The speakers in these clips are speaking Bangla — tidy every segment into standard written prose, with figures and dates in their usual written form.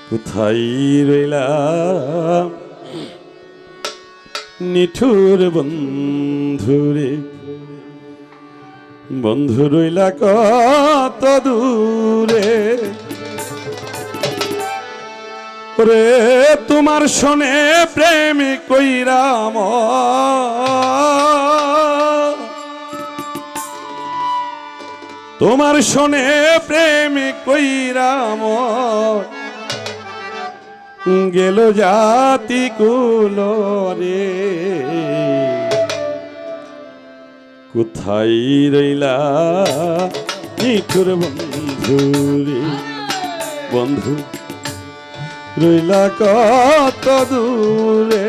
কোথায় রইলাম নিঠুর বন্ধুরে, বন্ধু রইলা কত দূরে। ওরে তোমার শোনে প্রেম কইরাম, তোমার শোনে প্রেম কইরাম, গেল জাতি কুল রে। কোথায় রইলা নিঠুর বন্ধু রে, বন্ধু রইলা কত দূরে।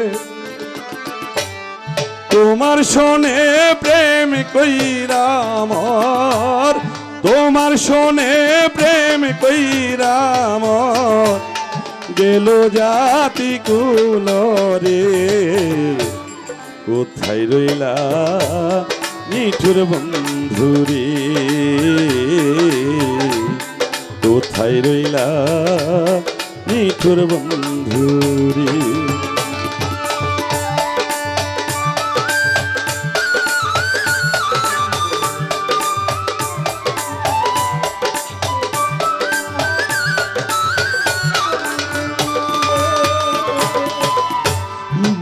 তোমার শোনে প্রেম কইরাম, তোমার শোনে প্রেম কইরাম, গেল জাতি কুল রে। কোথায় রইলা নিঠুর বন্ধু রে, কোথায় রইলা নিঠুর বন্ধু রে।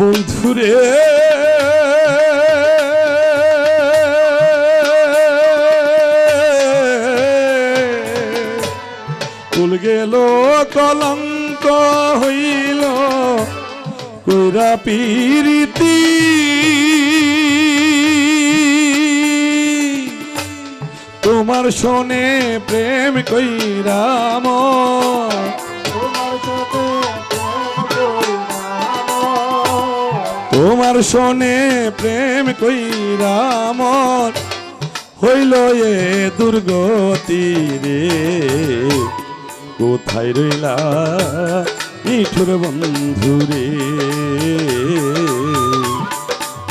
বন্ধুরে কুল গেল কলঙ্ক হইল কুরা পীরিতি। তোমার শোনে প্রেম কইরাম, তোমার শোনে প্রেম কইরাম, হইল এ দুর্গতি রে। কোথায় রইলা নিঠুর বন্ধু রে,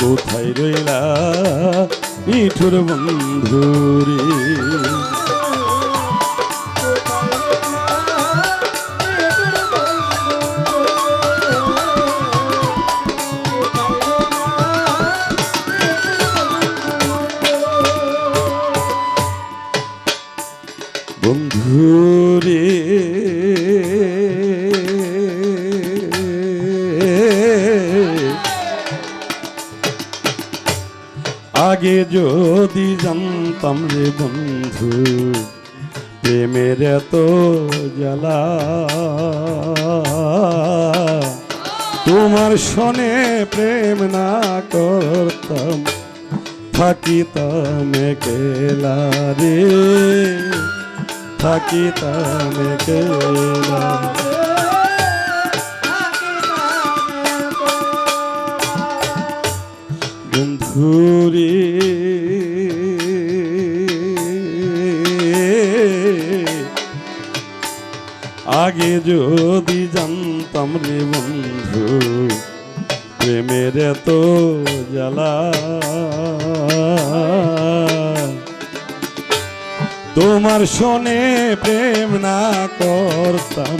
কোথায় রইলা নিঠুর বন্ধু রে। বন্ধুরে আগে যদি জানতাম রে বন্ধু প্রেমের এত জ্বালা, তোমার শোনে প্রেম না করতাম থাকিতাম একলা রে, থাকিতাম একলা। বন্ধুরে আগে যদি জানতাম রে বন্ধু প্রেমের এত জ্বালা, তোমার শোনে প্রেম না করতাম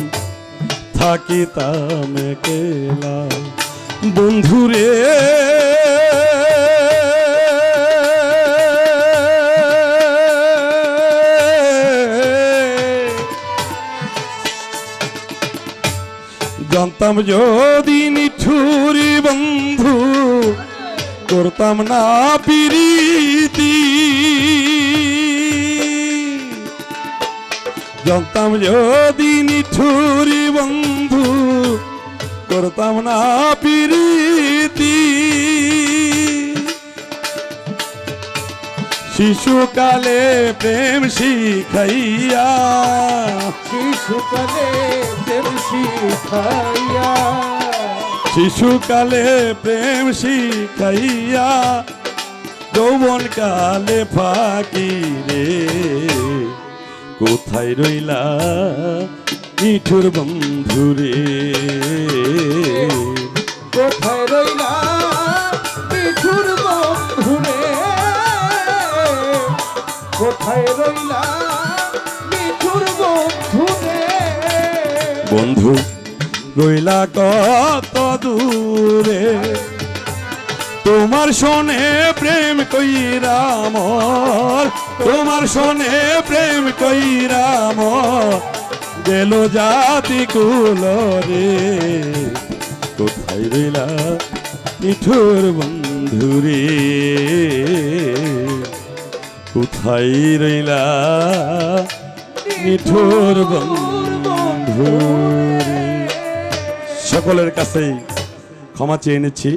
থাকিতাম একলা। বন্ধুরে জানতাম যদি নিঠুরি বন্ধু করতাম না প্রীতি, জানতাম যদি নিঠুরি বন্ধু করতাম না প্রীতি। শিশুকালে প্রেম শিখাইয়া, শিশুকালে প্রেম শিখাইয়া, শিশুকালে প্রেম শিখাইয়া, যৌবন কালে ফাঁকি রে। কোথায় রইলা নিঠুর বন্ধু রে, কোথায় রইলা নিঠুর বন্ধু রে, কোথায় রইলা নিঠুর বন্ধু রে। বন্ধু রইলা কত দূরে তোমার শোনে প্রেম কইরা মোর তোমার শোনে প্রেম কইরা মোর গেল জাতি কুলরে কোথায় রইলা নিঠুর বন্ধুরে কোথায় রইলা নিঠুর বন্ধুরে সকলের কাছেই ক্ষমা চেয়ে নিচ্ছি।